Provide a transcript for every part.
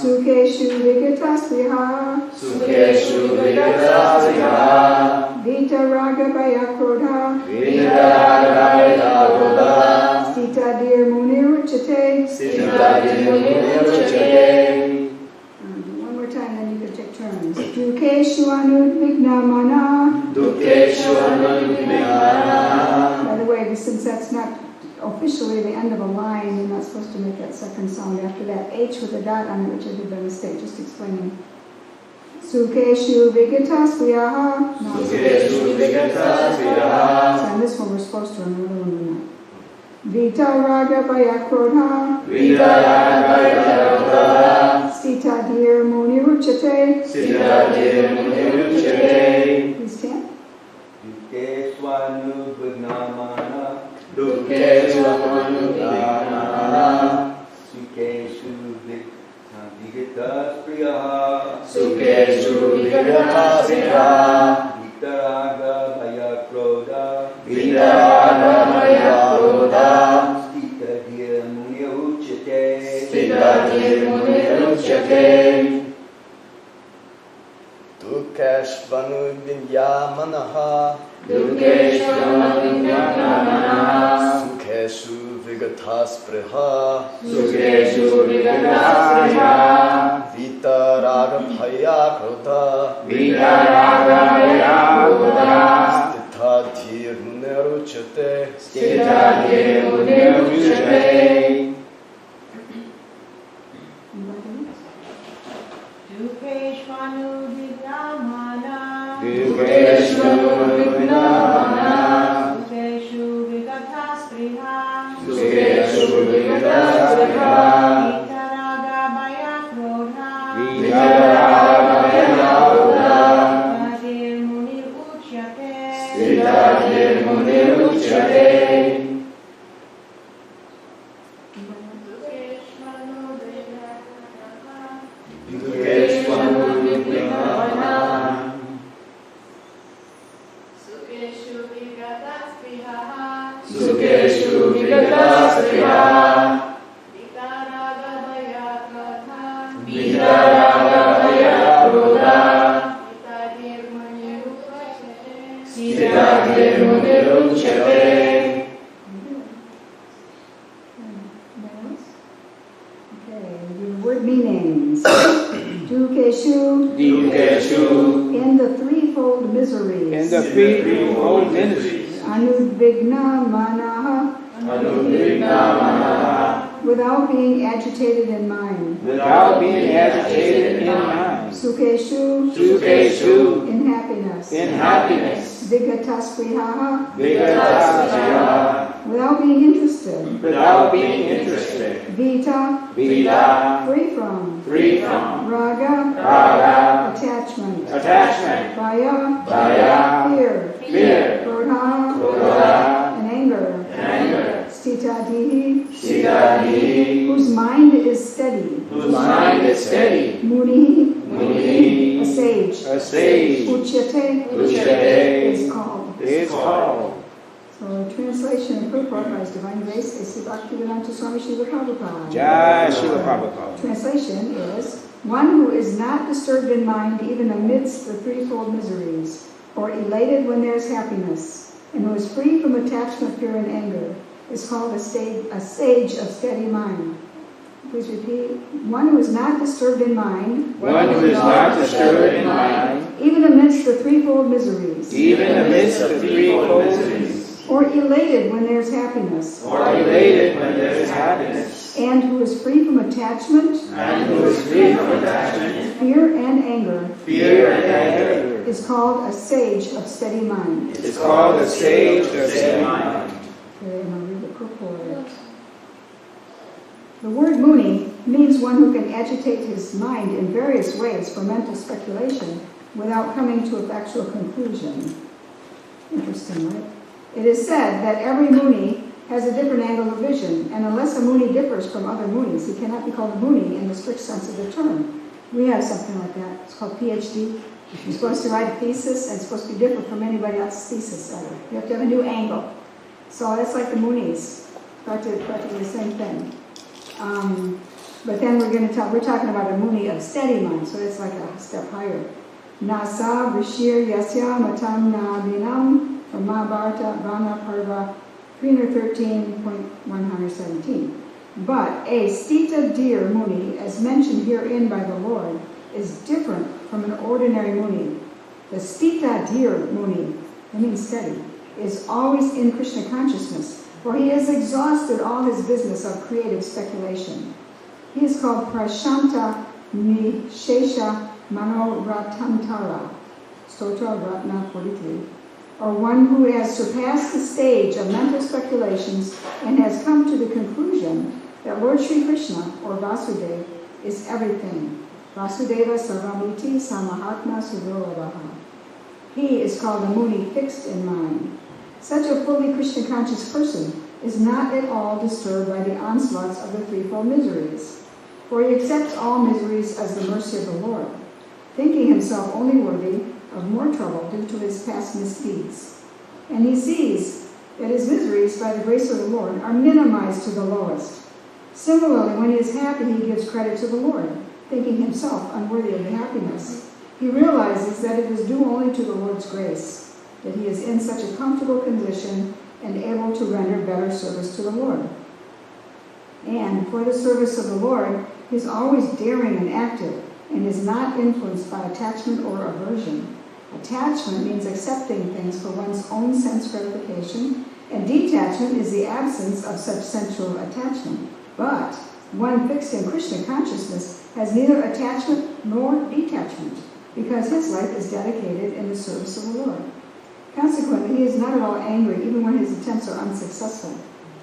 Sukeshu vigatasviha. Sukeshu vigatasviha. Vita raga bhaya krodha. Vita raga bhaya krodha. Stita dir munir uchate. Stita dir munir uchate. One more time, then you can take turns. Dukeshu anudvigna mana. Dukeshu anudvigna mana. By the way, since that's not officially the end of a line, you're not supposed to make that second sound after that H with a dot on it, which I did by mistake, just explaining. Sukeshu vigatasviha. Sukeshu vigatasviha. So on this one we're supposed to, on the other one we're not. Vita raga bhaya krodha. Vita raga bhaya krodha. Stita dir munir uchate. Stita dir munir uchate. Please chant. Dukeshu anudvigna mana. Dukeshu anudvigna mana. Sukeshu vigatasviha. Sukeshu vigatasviha. Vita raga bhaya krodha. Vita raga bhaya krodha. Stita dir munir uchate. Stita dir munir uchate. Dukeshu anudvigna mana. Dukeshu anudvigna mana. Sukeshu vigatasviha. Sukeshu vigatasviha. Vita raga bhaya krodha. Vita raga bhaya krodha. Stita dir munir uchate. Stita dir munir uchate. Dukeshu anudvigna mana. Dukeshu anudvigna mana. Sukeshu vigatasviha. Sukeshu vigatasviha. Vita raga bhaya krodha. Vita raga bhaya krodha. Stita dir munir uchate. Stita dir munir uchate. Dukeshu anudvigna mana. Sukeshu vigatasviha. Sukeshu vigatasviha. Vita raga bhaya krodha. Vita raga bhaya krodha. Stita dir munir uchate. Stita dir munir uchate. Okay, the word meanings. Dukeshu. Dukeshu. In the threefold miseries. In the threefold ministries. Anudvigna manaha. Anudvigna mana. Without being agitated in mind. Without being agitated in mind. Sukeshu. Sukeshu. In happiness. In happiness. Vigatasviha. Vigatasviha. Without being interested. Without being interested. Vita. Vita. Free from. Free from. Raga. Raga. Attachment. Attachment. Bhaya. Bhaya. Fear. Fear. Krodha. Krodha. And anger. Anger. Stitadihi. Stitadihi. Whose mind is steady. Whose mind is steady. Muni. Muni. A sage. A sage. Uchyate. Uchyate. Is called. Is called. So translation and purport by His Divine Grace A.C. Bhaktivedanta Swami Srila Prabhupada. Jai Srila Prabhupada. Translation is, one who is not disturbed in mind even amidst the threefold miseries, or elated when there is happiness, and who is free from attachment, fear, and anger, is called a sage of steady mind. Please repeat. One who is not disturbed in mind, One who is not disturbed in mind, even amidst the threefold miseries, even amidst the threefold miseries, or elated when there is happiness, or elated when there is happiness, and who is free from attachment, and who is free from attachment, fear, and anger, fear, and anger, is called a sage of steady mind. is called a sage of steady mind. Okay, I'm going to read the purport. The word muni means one who can agitate his mind in various ways for mental speculation without coming to a factual conclusion. Interesting, right? It is said that every muni has a different angle of vision, and unless a muni differs from other munis, he cannot be called a muni in the strict sense of the term. We have something like that. It's called PhD. You're supposed to write a thesis, and it's supposed to be different from anybody else's thesis. You have to have a new angle. So that's like the munis, practically the same thing. But then we're talking about a muni of steady mind, so it's like a step higher. Nasa Rishir Yasya Matam Na Binam from Mahabharata Vana Parva 313.117. But a stita deer muni, as mentioned herein by the Lord, is different from an ordinary muni. The stita deer muni, I mean steady, is always in Krishna consciousness, for he has exhausted all his business of creative speculation. He is called Prashanta Nishesha Manoratantara, Stotra Ratna 43, or one who has surpassed the stage of mental speculations and has come to the conclusion that Lord Sri Krishna, or Vasudeva, is everything. Vasudeva Sarvamiti Samahatma Sudoravaha. He is called a muni fixed in mind. Such a fully Krishna conscious person is not at all disturbed by the onslaughts of the threefold miseries, for he accepts all miseries as the mercy of the Lord, thinking himself only worthy of more trouble due to his past misdeeds. And he sees that his miseries, by the grace of the Lord, are minimized to the lowest. Similarly, when he is happy, he gives credit to the Lord, thinking himself unworthy of the happiness. He realizes that it is due only to the Lord's grace that he is in such a comfortable condition and able to render better service to the Lord. And for the service of the Lord, he is always daring and active and is not influenced by attachment or aversion. Attachment means accepting things for one's own sense gratification, and detachment is the absence of such sensual attachment. But one fixed in Krishna consciousness has neither attachment nor detachment, because his life is dedicated in the service of the Lord. Consequently, he is not at all angry even when his attempts are unsuccessful.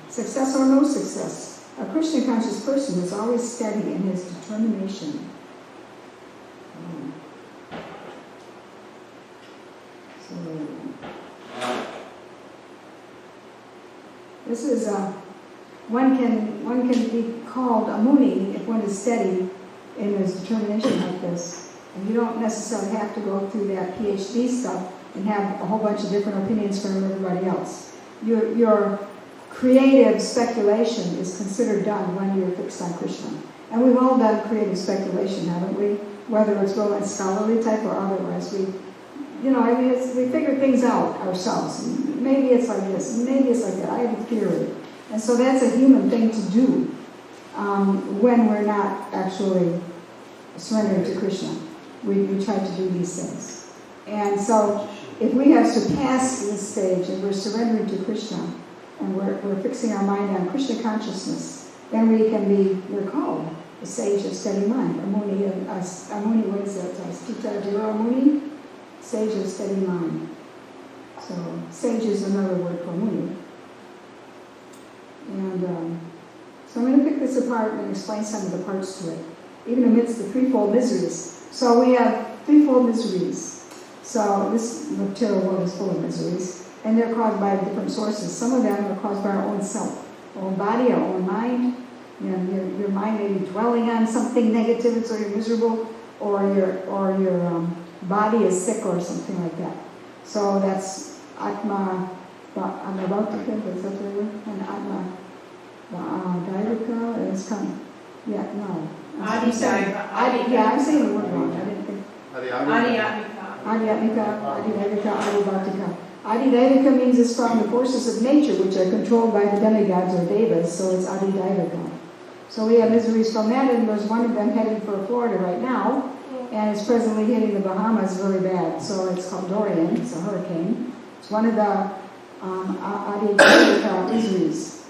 Success or no success, a Krishna conscious person is always steady in his determination. This is one can be called a muni if one is steady in his determination like this. And you don't necessarily have to go through that PhD stuff and have a whole bunch of different opinions from everybody else. Your creative speculation is considered done when you're fixed on Krishna. And we've all done creative speculation, haven't we? Whether it's real scholarly type or otherwise. We figure things out ourselves. Maybe it's like this, maybe it's like that. I have a theory. And so that's a human thing to do when we're not actually surrendering to Krishna. We try to do these things. And so if we have surpassed this stage and we're surrendering to Krishna and we're fixing our mind on Krishna consciousness, then we're called a sage of steady mind. A muni, what is that? Stita Dira Muni? Sage of steady mind. So sage is another word for muni. And so I'm going to pick this apart and explain some of the parts to it, even amidst the threefold miseries. So we have threefold miseries. So this material world is full of miseries, and they're caused by different sources. Some of them are caused by our own self, our own body, our own mind. You know, your mind may be dwelling on something negative, and so you're miserable, or your body is sick or something like that. So that's Atma Bhautika, is that the word? And Atma Daivika is coming. Yeah, no. I'm saying the word wrong. I didn't think. Adhyatmika, Adidevika, Adibhautika. Adidevika means it's from the forces of nature, which are controlled by the demigods or devas, so it's Adidevika. So we have miseries from that, and there's one of them heading for Florida right now, and it's presently hitting the Bahamas very bad. So it's called Dorian, it's a hurricane. It's one of the Adidevika miseries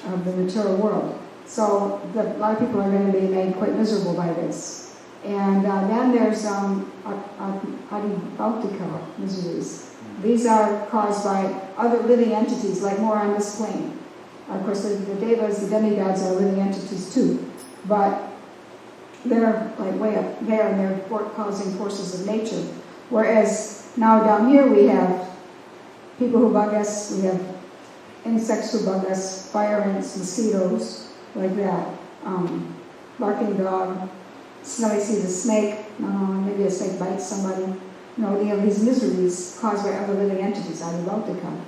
of the material world. So a lot of people are going to be made quite miserable by this. And then there's Adibhautika miseries. These are caused by other living entities, like more on this plane. Of course, the devas, the demigods are living entities too, but they're like way up there and they're causing forces of nature. Whereas now down here we have people who bug us, we have insects who bug us, fire ants, mosquitoes, like that, barking dog. Somebody sees a snake, maybe a snake bites somebody. You have these miseries caused by other living entities, Adibhautika.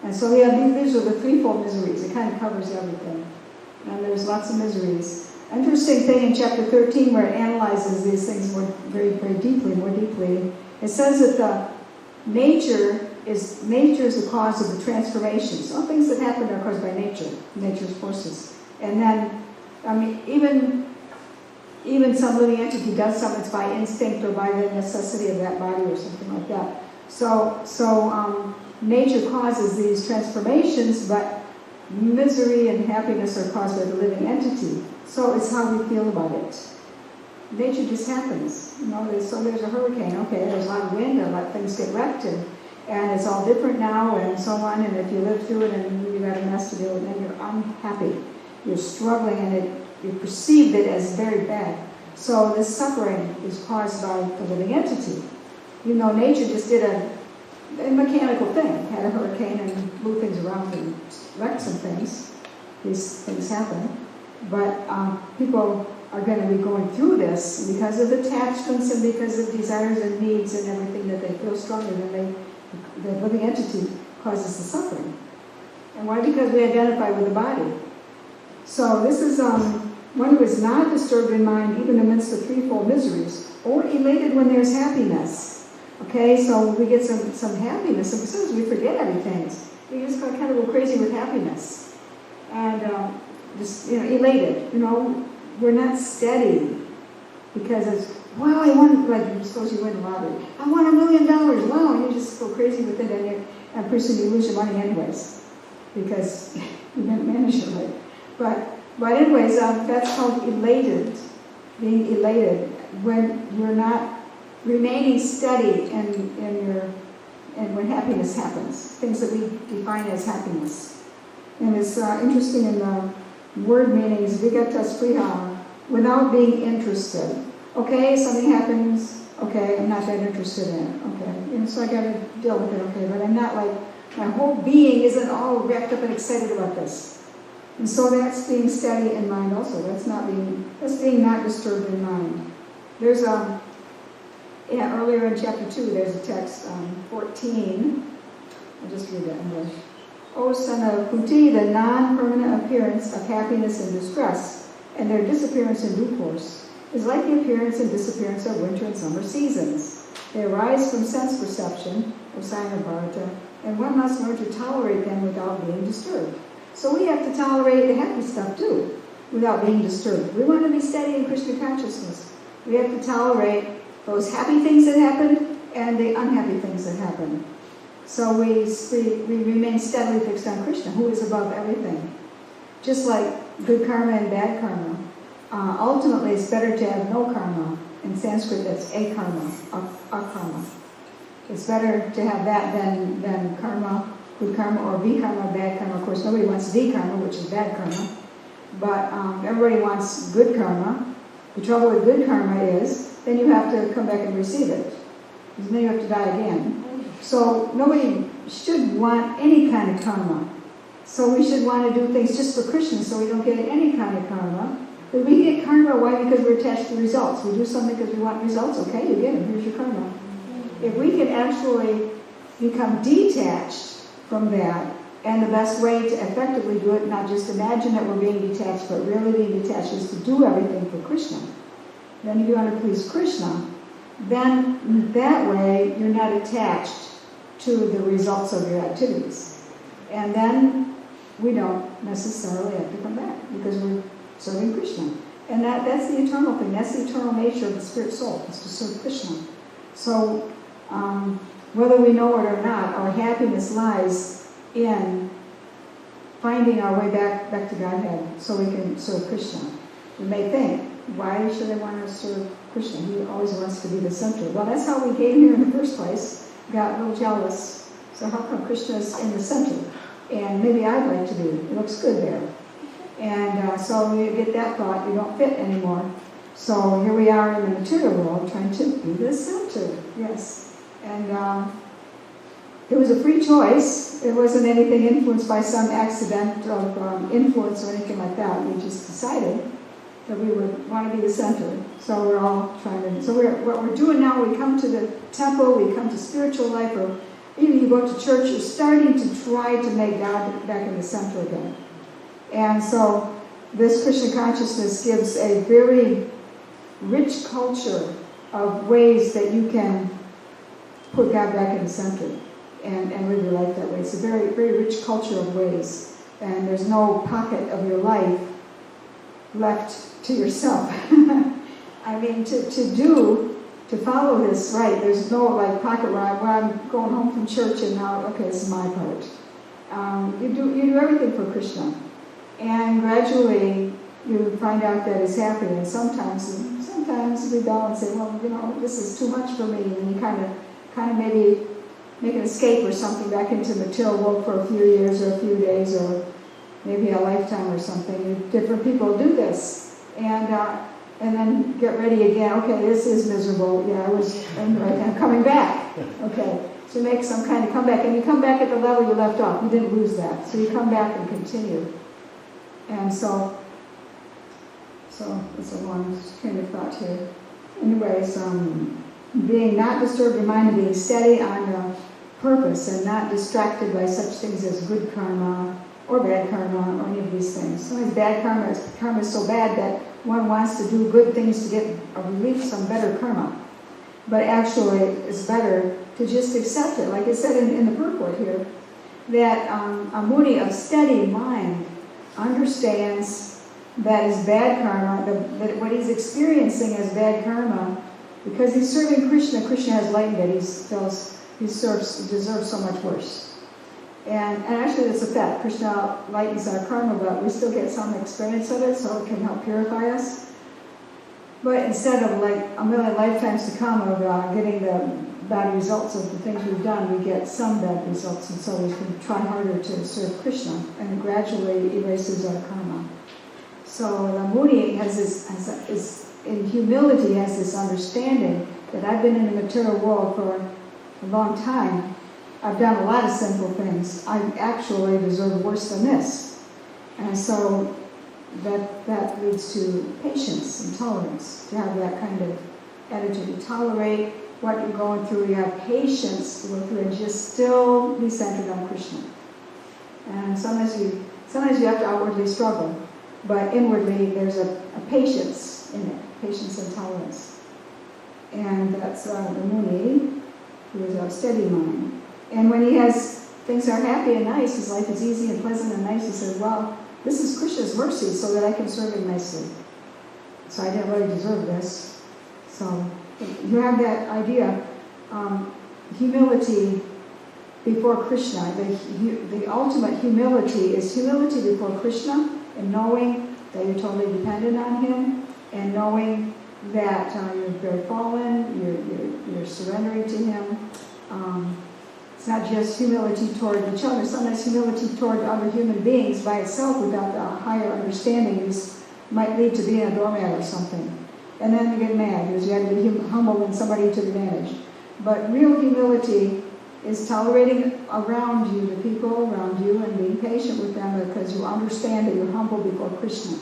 And so we have these are the threefold miseries. It kind of covers everything. And there's lots of miseries. Interesting thing in chapter 13 where it analyzes these things more more deeply. It says that the nature is the cause of the transformations. All things that happen are caused by nature's forces. And then, I mean, even some living entity does something, it's by instinct or by the necessity of that body or something like that. So nature causes these transformations, but misery and happiness are caused by the living entity. So it's how we feel about it. Nature just happens. So there's a hurricane. Okay, there's a lot of wind, a lot of things get wrecked, and it's all different now, and so on. And if you live through it and you've got a mess to deal with, then you're unhappy. You're struggling, and you perceived it as very bad. So this suffering is caused by the living entity. Nature just did a mechanical thing, had a hurricane and blew things around and wrecked some things. These things happen. But people are going to be going through this because of attachments and because of desires and needs and everything that they feel stronger than the living entity causes the suffering. And why? Because we identify with the body. So this is one who is not disturbed in mind even amidst the threefold miseries, or elated when there's happiness. Okay, so we get some happiness, and sometimes we forget everything. We just kind of go crazy with happiness. And just, elated. We're not steady because it's, wow, I won, like suppose you win the lottery. I won $1 million. Wow, and you just go crazy with it, and pretty soon you lose your money anyways because you didn't manage it right. But anyways, that's called elated, being elated when you're not remaining steady and when happiness happens, things that we define as happiness. And it's interesting in the word meanings, vigataspriha, without being interested. Okay, something happens, okay, I'm not that interested in it, okay. And so I gotta deal with it, okay, but I'm not like, my whole being isn't all wrapped up and excited about this. And so that's being steady in mind also. That's being not disturbed in mind. There's earlier in chapter 2, there's a text, 14. I'll just read that in English. O son of Kunti, the non-permanent appearance of happiness and distress, and their disappearance in due course, is like the appearance and disappearance of winter and summer seasons. They arise from sense perception, or sign of Bharata, and one must learn to tolerate them without being disturbed. So we have to tolerate the happy stuff too, without being disturbed. We want to be steady in Krishna consciousness. We have to tolerate those happy things that happen and the unhappy things that happen. So we remain steadily fixed on Krishna, who is above everything. Just like good karma and bad karma. Ultimately, it's better to have no karma. In Sanskrit, that's akarma, akarma. It's better to have that than karma, good karma, or vikarma, bad karma. Of course, nobody wants vikarma, which is bad karma. But everybody wants good karma. The trouble with good karma is, then you have to come back and receive it. Because then you have to die again. So nobody should want any kind of karma. So we should want to do things just for Krishna so we don't get any kind of karma. But we get karma, why? Because we're attached to results. We do something because we want results. Okay, you get it. Here's your karma. If we can actually become detached from that, and the best way to effectively do it, not just imagine that we're being detached, but really being detached is to do everything for Krishna. Then if you want to please Krishna, then that way you're not attached to the results of your activities. And then we don't necessarily have to come back because we're serving Krishna. And that's the eternal thing. That's the eternal nature of the spirit soul, is to serve Krishna. So whether we know it or not, our happiness lies in finding our way back to Godhead so we can serve Krishna. We may think, why should I want to serve Krishna? He always wants to be the center. Well, that's how we came here in the first place. Got a little jealous. So how come Krishna's in the center? And maybe I'd like to be. It looks good there. And so you get that thought, you don't fit anymore. So here we are in the material world trying to be the center. Yes. And it was a free choice. It wasn't anything influenced by some accident of influence or anything like that. We just decided that we would want to be the center. So we're all trying to... So what we're doing now, we come to the temple, we come to spiritual life, or even you go to church, you're starting to try to make God back in the center again. And so this Krishna consciousness gives a very rich culture of ways that you can put God back in the center and live your life that way. It's a very, very rich culture of ways. And there's no pocket of your life left to yourself. I mean, to follow this right, there's no like pocket where I'm going home from church and now, okay, this is my part. You do everything for Krishna. And gradually you find out that it's happy, and sometimes you rebel and say, well, you know, this is too much for me, and you kind of maybe make an escape or something back into material world for a few years or a few days or maybe a lifetime or something. Different people do this, and then get ready again. Okay, this is miserable. Yeah, I'm coming back. Okay, so make some kind of comeback, and you come back at the level you left off. You didn't lose that, so you come back and continue. And so it's a long train of thought here. Anyways, being not disturbed your mind and being steady on purpose and not distracted by such things as good karma or bad karma or any of these things. Sometimes bad karma is so bad that one wants to do good things to get a relief from better karma. But actually, it's better to just accept it. Like it said in the purport here, that a Muni of steady mind understands that is bad karma, that what he's experiencing as bad karma, because he's serving Krishna, Krishna has lightened it. He feels he deserves so much worse. And actually it's a fact. Krishna lightens our karma, but we still get some experience of it, so it can help purify us. But instead of like a million lifetimes to come of getting the bad results of the things we've done, we get some bad results, and so we can try harder to serve Krishna, and it gradually erases our karma. So the Muni in humility has this understanding that I've been in the material world for a long time. I've done a lot of sinful things. I actually deserve worse than this. And so that leads to patience and tolerance, to have that kind of attitude, to tolerate what you're going through. You have patience to go through and just still be centered on Krishna. And sometimes you have to outwardly struggle, but inwardly there's a patience in it, patience and tolerance. And that's the Muni, who is a steady mind. And when he has things are happy and nice, his life is easy and pleasant and nice, he says, well, this is Krishna's mercy so that I can serve him nicely. So I didn't really deserve this. So you have that idea. Humility before Krishna. The ultimate humility is humility before Krishna, and knowing that you're totally dependent on him, and knowing that you're very fallen, you're surrendering to him. It's not just humility toward each other. Sometimes humility toward other human beings by itself without the higher understanding might lead to being a doormat or something. And then you get mad because you have to be humble when somebody to be managed. But real humility is tolerating around you, the people around you, and being patient with them because you understand that you're humble before Krishna.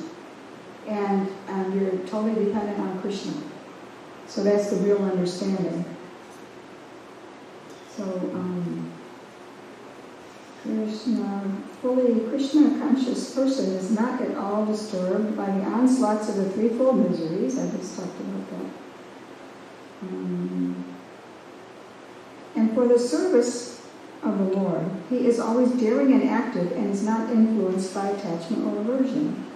And you're totally dependent on Krishna. So that's the real understanding. So, fully Krishna conscious person is not at all disturbed by the onslaughts of the threefold miseries. I just talked about that. And for the service of the Lord, he is always daring and active and is not influenced by attachment or aversion.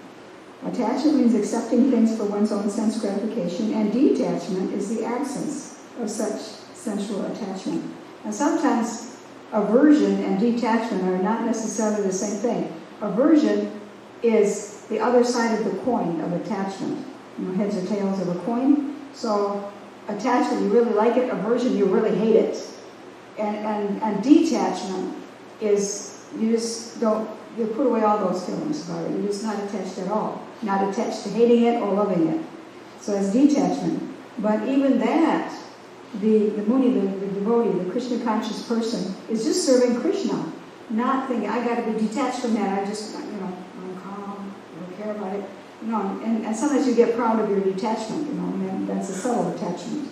Attachment means accepting things for one's own sense gratification, and detachment is the absence of such sensual attachment. Now sometimes aversion and detachment are not necessarily the same thing. Aversion is the other side of the coin of attachment. Heads or tails of a coin. So attachment, you really like it. Aversion, you really hate it. And detachment is, you put away all those feelings about it. You're just not attached at all. Not attached to hating it or loving it. So it's detachment. But even that, the Muni, the devotee, the Krishna conscious person, is just serving Krishna. Not thinking, I got to be detached from that. I'm calm, I don't care about it. And sometimes you get proud of your detachment, and that's a subtle attachment.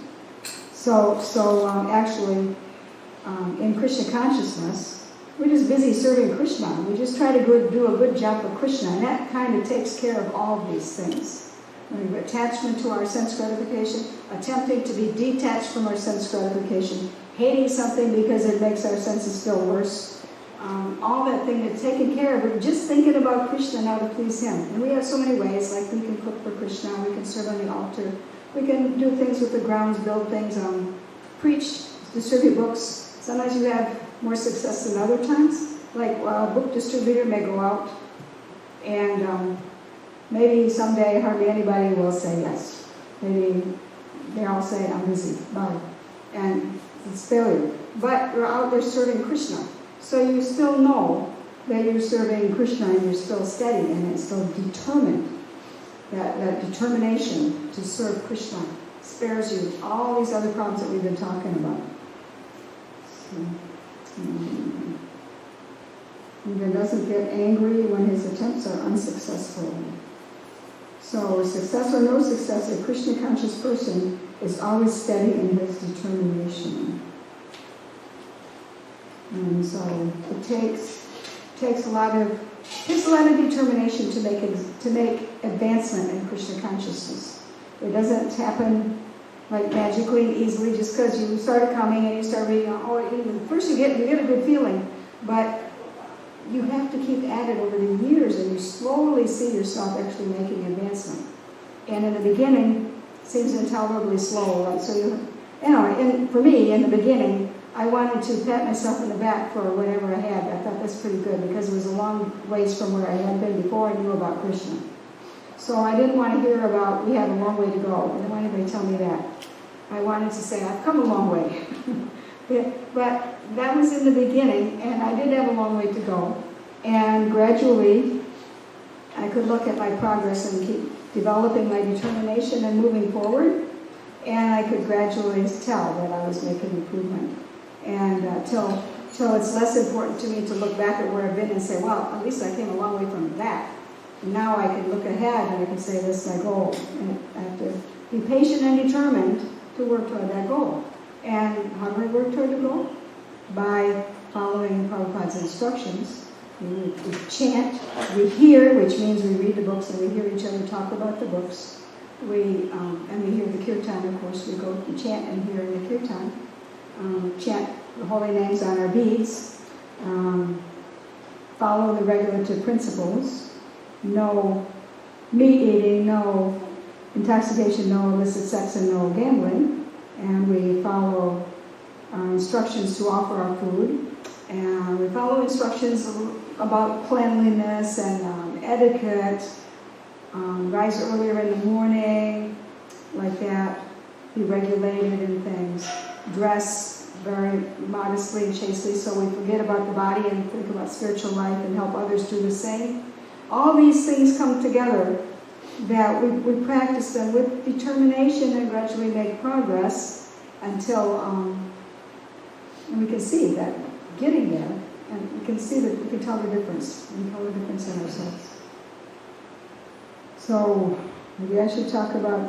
So actually, in Krishna consciousness, we're just busy serving Krishna. We just try to do a good job for Krishna, and that kind of takes care of all of these things. Attachment to our sense gratification, attempting to be detached from our sense gratification, hating something because it makes our senses feel worse. All that thing is taken care of. We're just thinking about Krishna now to please Him. And we have so many ways, like we can cook for Krishna, we can serve on the altar, we can do things with the grounds, build things, preach, distribute books. Sometimes you have more success than other times. Like a book distributor may go out and maybe someday hardly anybody will say yes. Maybe they all say, I'm busy, bye. And it's failure. But you're out there serving Krishna. So you still know that you're serving Krishna and you're still steady and it's still determined. That determination to serve Krishna spares you all these other problems that we've been talking about. Even doesn't get angry when his attempts are unsuccessful. So success or no success, a Krishna conscious person is always steady in his determination. And so it takes a lot of determination to make advancement in Krishna consciousness. It doesn't happen like magically and easily just because you started coming and you start reading. First you get a good feeling, but you have to keep at it over the years, and you slowly see yourself actually making advancement. And in the beginning, it seems intolerably slow. Right? So and for me, in the beginning, I wanted to pat myself in the back for whatever I had. I thought that's pretty good because it was a long ways from where I had been before I knew about Krishna. So I didn't want to hear about, we have a long way to go. I didn't want anybody to tell me that. I wanted to say, I've come a long way. But that was in the beginning, and I did have a long way to go. And gradually, I could look at my progress and keep developing my determination and moving forward. And I could gradually tell that I was making improvement. And till it's less important to me to look back at where I've been and say, well, at least I came a long way from that. And now I can look ahead and I can say, this is my goal. And I have to be patient and determined to work toward that goal. And how do I work toward the goal? By following Prabhupada's instructions. We chant, we hear, which means we read the books and we hear each other talk about the books. And we hear the kirtan, of course. We go and chant and hear the kirtan. Chant the holy names on our beads. Follow the regulative principles. No meat eating, no intoxication, no illicit sex, and no gambling. And we follow instructions to offer our food. And we follow instructions about cleanliness and etiquette. Rise earlier in the morning, like that. Be regulated in things. Dress very modestly and chastely so we forget about the body and think about spiritual life and help others do the same. All these things come together that we practice them with determination and gradually make progress until and we can see that getting there, and we can see that we can tell the difference. We can tell the difference in ourselves. So maybe I should talk about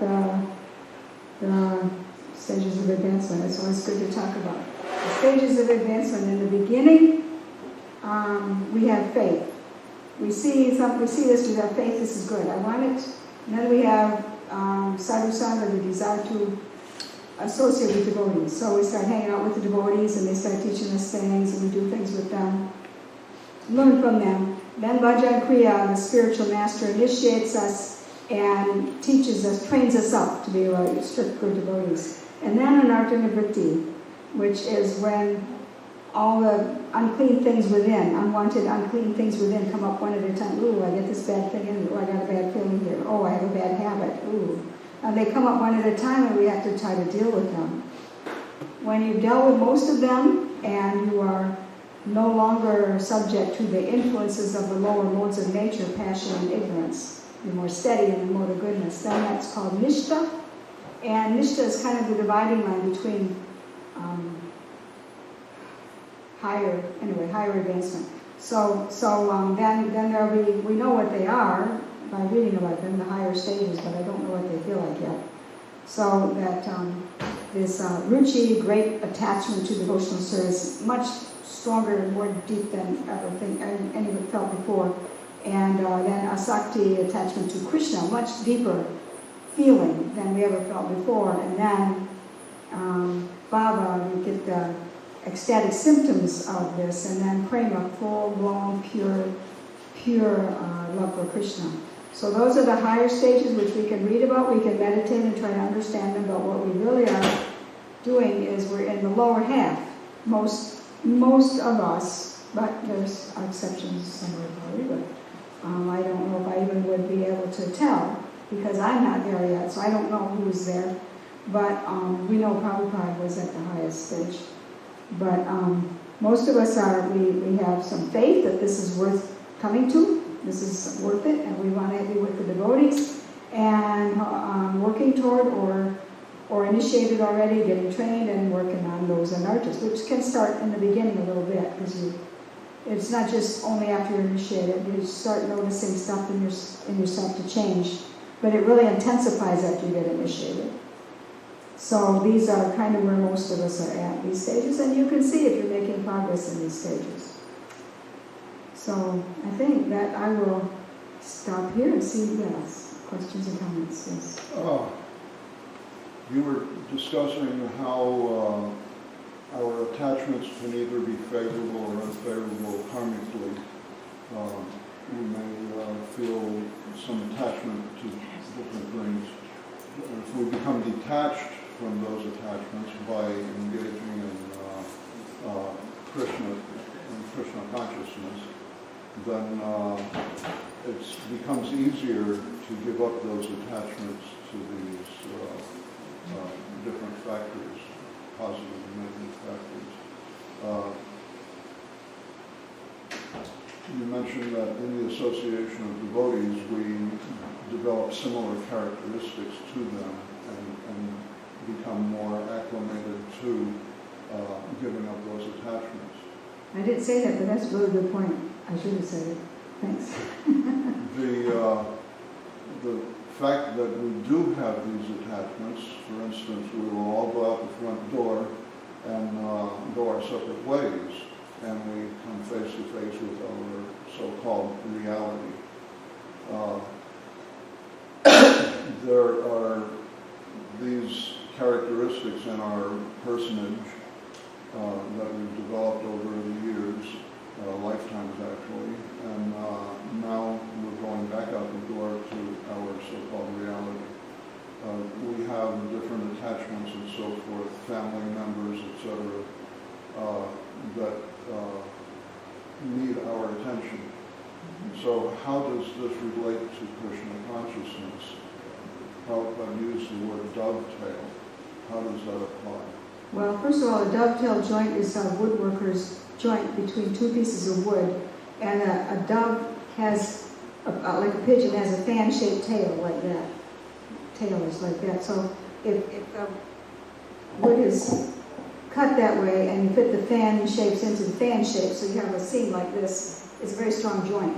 the stages of advancement. It's always good to talk about the stages of advancement. In the beginning, we have faith. We see this, we have faith, this is good, I want it. And then we have sadhu sangha, the desire to associate with devotees. So we start hanging out with the devotees and they start teaching us things and we do things with them, learn from them. Then Bhajan Kriya, the spiritual master, initiates us and teaches us, trains us up to be like strict good devotees. And then Anartha Nivritti, which is when all the unclean things within, unwanted unclean things within come up one at a time. Ooh, I get this bad thing in. Ooh, I got a bad feeling here. Oh, I have a bad habit. Ooh. And they come up one at a time and we have to try to deal with them. When you've dealt with most of them and you are no longer subject to the influences of the lower modes of nature, passion and ignorance, you're more steady in the mode of goodness, then that's called Nishta. And Nishta is kind of the dividing line between higher advancement. So then there'll be, we know what they are by reading about them, the higher stages, but I don't know what they feel like yet. So that this ruchi, great attachment to devotional service, much stronger and more deep than ever anyone felt before. And then asakti, attachment to Krishna, much deeper feeling than we ever felt before. And then bhava, we get the ecstatic symptoms of this, and then prema, full-blown, pure love for Krishna. So those are the higher stages which we can read about, we can meditate and try to understand them, but what we really are doing is we're in the lower half. Most of us, but there's exceptions somewhere probably, but I don't know if I even would be able to tell, because I'm not there yet, so I don't know who's there. But we know Prabhupada was at the highest stage. But most of us we have some faith that this is worth coming to, this is worth it, and we want to be with the devotees, and working toward or initiated already, getting trained and working on those anartas, which can start in the beginning a little bit, because it's not just only after you're initiated, you start noticing stuff in yourself to change, but it really intensifies after you get initiated. So these are kind of where most of us are at, these stages, and you can see if you're making progress in these stages. So I think that I will stop here and see, yes, questions and comments, yes. You were discussing how our attachments can either be favorable or unfavorable karmically. We may feel some attachment to different things. If we become detached from those attachments by engaging in Krishna consciousness, then it becomes easier to give up those attachments to these different factors, positive and negative factors. You mentioned that in the association of devotees, we develop similar characteristics to them and become more acclimated to giving up those attachments. I didn't say that, but that's a really good point. I should have said it. Thanks. The fact that we do have these attachments, for instance, we will all go out the front door and go our separate ways, and we come face to face with our so-called reality. There are these characteristics in our personage that we've developed over the years, lifetimes actually, and now we're going back out the door to our so-called reality. We have different attachments and so forth, family members, etc., that need our attention. So how does this relate to Krishna consciousness? Prabhupada used the word dovetail. How does that apply? Well, first of all, a dovetail joint is a woodworker's joint between two pieces of wood, and a dove has, like a pigeon, has a fan-shaped tail like that. Tail is like that. So if the wood is cut that way and you fit the fan shapes into the fan shape, so you have a seam like this, it's a very strong joint.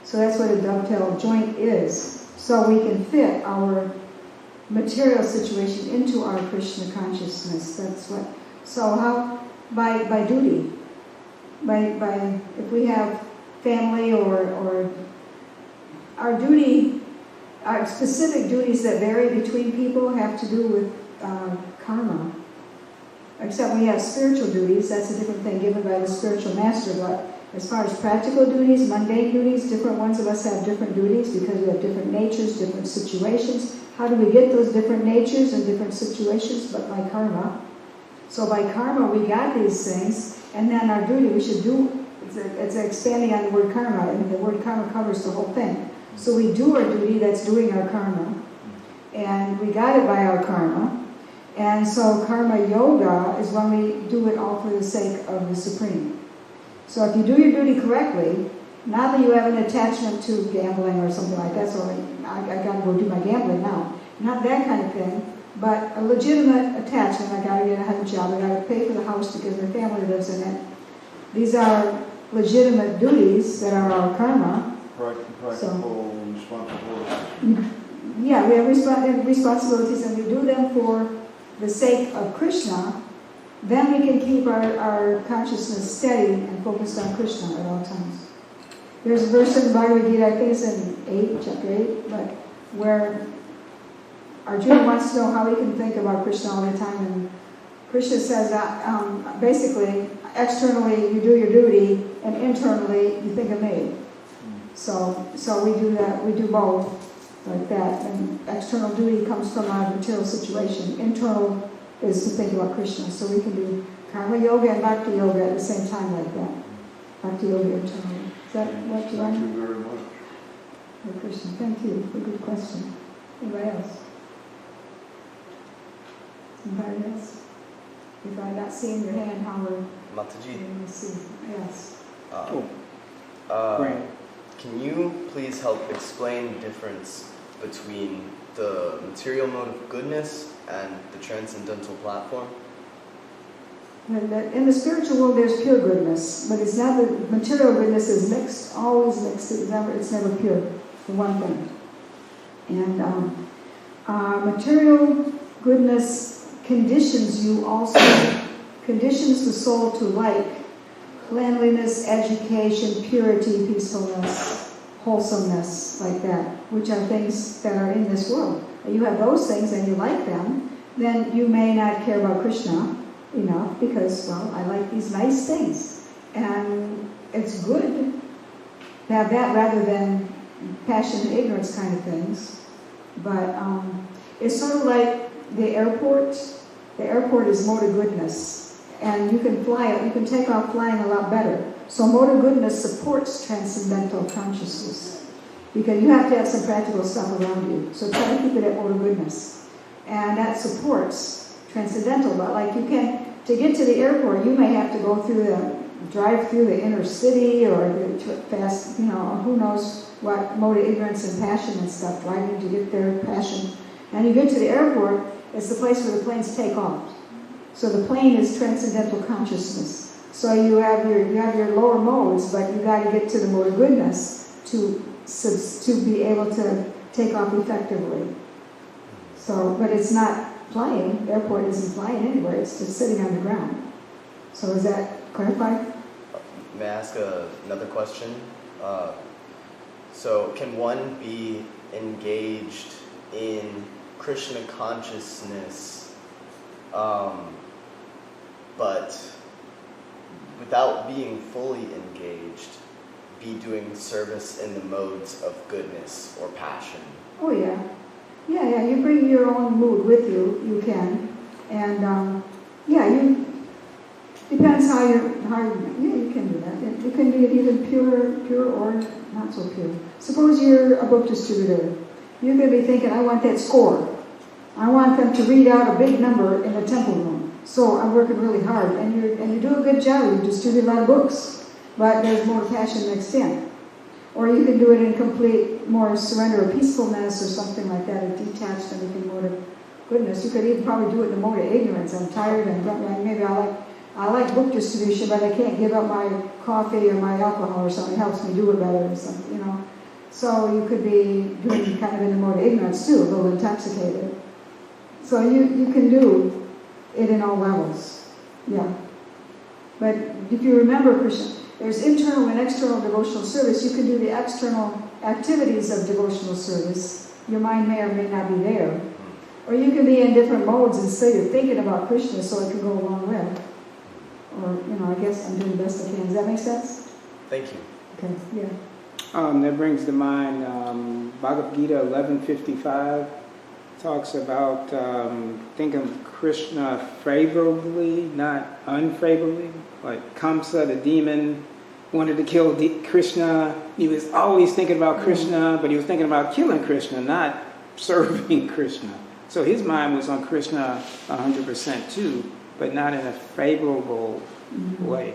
So that's what a dovetail joint is. So we can fit our material situation into our Krishna consciousness. That's what. So how? By duty. By if we have family or our duty, our specific duties that vary between people have to do with karma. Except we have spiritual duties. That's a different thing given by the spiritual master. But as far as practical duties, mundane duties, different ones of us have different duties because we have different natures, different situations. How do we get those different natures and different situations? But by karma. So by karma we got these things, and then our duty we should do, it's expanding on the word karma, and the word karma covers the whole thing. So we do our duty, that's doing our karma, and we got it by our karma. And so karma yoga is when we do it all for the sake of the Supreme. So if you do your duty correctly, not that you have an attachment to gambling or something like that, so I got to go do my gambling now. Not that kind of thing, but a legitimate attachment. I got to get a job, I got to pay for the house because my family lives in it. These are legitimate duties that are our karma. Practical responsibilities. Yeah, we have responsibilities and we do them for the sake of Krishna, then we can keep our consciousness steady and focused on Krishna at all times. There's a verse in the Bhagavad Gita, I think it's in chapter 8, but where Arjuna wants to know how he can think about Krishna all the time, and Krishna says that basically, externally you do your duty, and internally you think of me. So we do that, we do both like that, and external duty comes from our material situation. Internal is to think about Krishna, so we can do karma yoga and bhakti yoga at the same time like that. Bhakti yoga internally. Is that what you Thank want? you very much. Hare Krishna, thank you for a good question. Anybody else? Anybody else? If I'm not seeing your hand, Howard, Mataji, let me see. Yes. Grant. Can you please help explain the difference between the material mode of goodness and the transcendental platform? In the spiritual world, there's pure goodness, but it's not the material goodness is mixed, always mixed. It's never pure, for one thing. And material goodness conditions you also, conditions the soul to like cleanliness, education, purity, peacefulness, wholesomeness, like that, which are things that are in this world. And you have those things and you like them, then you may not care about Krishna enough because, well, I like these nice things. And it's good to have that rather than passion and ignorance kind of things. But it's sort of like the airport. The airport is mode of goodness. And you can fly it, you can take off flying a lot better. So mode of goodness supports transcendental consciousness. Because you have to have some practical stuff around you. So try to keep it at mode of goodness. And that supports transcendental. But like you can, to get to the airport, you may have to go drive through the inner city or fast, who knows what mode of ignorance and passion and stuff, driving to get there, passion. And you get to the airport, it's the place where the planes take off. So the plane is transcendental consciousness. So you have your lower modes, but you got to get to the mode of goodness to be able to take off effectively. So, but it's not flying. The airport isn't flying anywhere. It's just sitting on the ground. So is that clarified? May I ask another question? So can one be engaged in Krishna consciousness, but without being fully engaged, be doing service in the modes of goodness or passion? Oh yeah. Yeah, you bring your own mood with you, you can. And depends how you can do that. You can be either pure or not so pure. Suppose you're a book distributor. You could be thinking, I want that score. I want them to read out a big number in the temple room. So I'm working really hard. And you do a good job. You distribute a lot of books. But there's more passion mixed in. Or you can do it in complete, more surrender or peacefulness or something like that, or detached and in mode of goodness. You could even probably do it in the mode of ignorance. I'm tired and maybe I like book distribution, but I can't give up my coffee or my alcohol or something. It helps me do it better or something, So you could be doing kind of in the mode of ignorance too, a little intoxicated. So you can do it in all levels. Yeah. But if you remember, Krishna, there's internal and external devotional service. You can do the external activities of devotional service. Your mind may or may not be there. Or you can be in different modes and still you're thinking about Krishna so it can go along with. Or, I guess I'm doing the best I can. Does that make sense? Thank you. Okay, yeah. That brings to mind Bhagavad Gita 11:55 talks about thinking of Krishna favorably, not unfavorably. Like Kamsa, the demon, wanted to kill Krishna. He was always thinking about Krishna, but he was thinking about killing Krishna, not serving Krishna. So his mind was on Krishna 100% too, but not in a favorable way.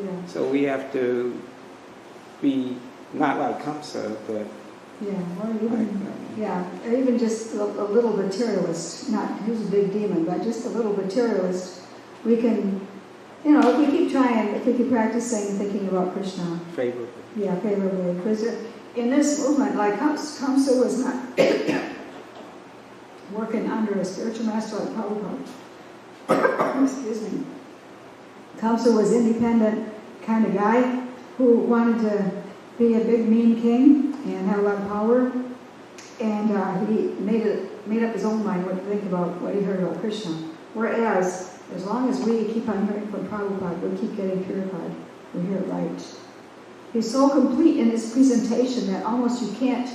Yeah. So we have to be not like Kamsa, but or even just a little materialist. He was a big demon, but just a little materialist. We can, if we keep trying, if we keep practicing and thinking about Krishna. favorably. Yeah, favorably. Because in this movement, like Kamsa was not working under a spiritual master like Prabhupada. Excuse me. Kamsa was independent kind of guy who wanted to be a big mean king and have a lot of power. And he made up his own mind what to think about what he heard about Krishna. Whereas, as long as we keep on hearing from Prabhupada, we keep getting purified. We hear it right. He's so complete in his presentation that almost you can't,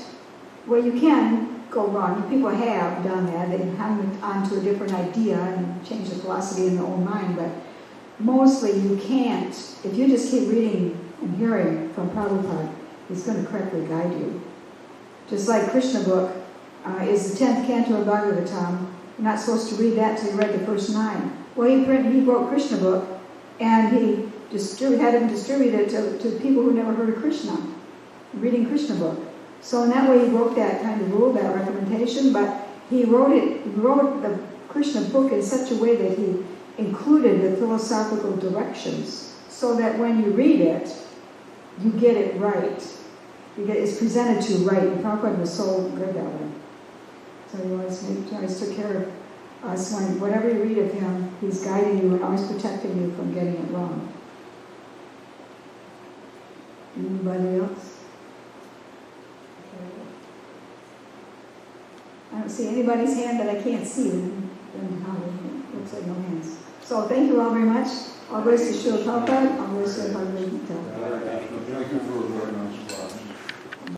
well, you can go wrong. People have done that. They hang on to a different idea and change the philosophy in their own mind, but mostly you can't. If you just keep reading and hearing from Prabhupada, he's going to correctly guide you. Just like Krishna book is the 10th canto of Bhagavatam. You're not supposed to read that till you read the first 9. Well, he wrote Krishna book, and he had him distribute it to people who never heard of Krishna, reading Krishna book. So in that way he broke that kind of rule, that recommendation, but he wrote the Krishna book in such a way that he included the philosophical directions so that when you read it, you get it right. It's presented to you right. And Prabhupada was so good that way. So he always took care of us. Whatever you read of him, he's guiding you and always protecting you from getting it wrong. Anybody else? I don't see anybody's hand that I can't see. Then looks like no hands. So thank you all very much. All goes to Srila Prabhupada. All goes to Bhagavad Gita. Thank you for a very nice talk.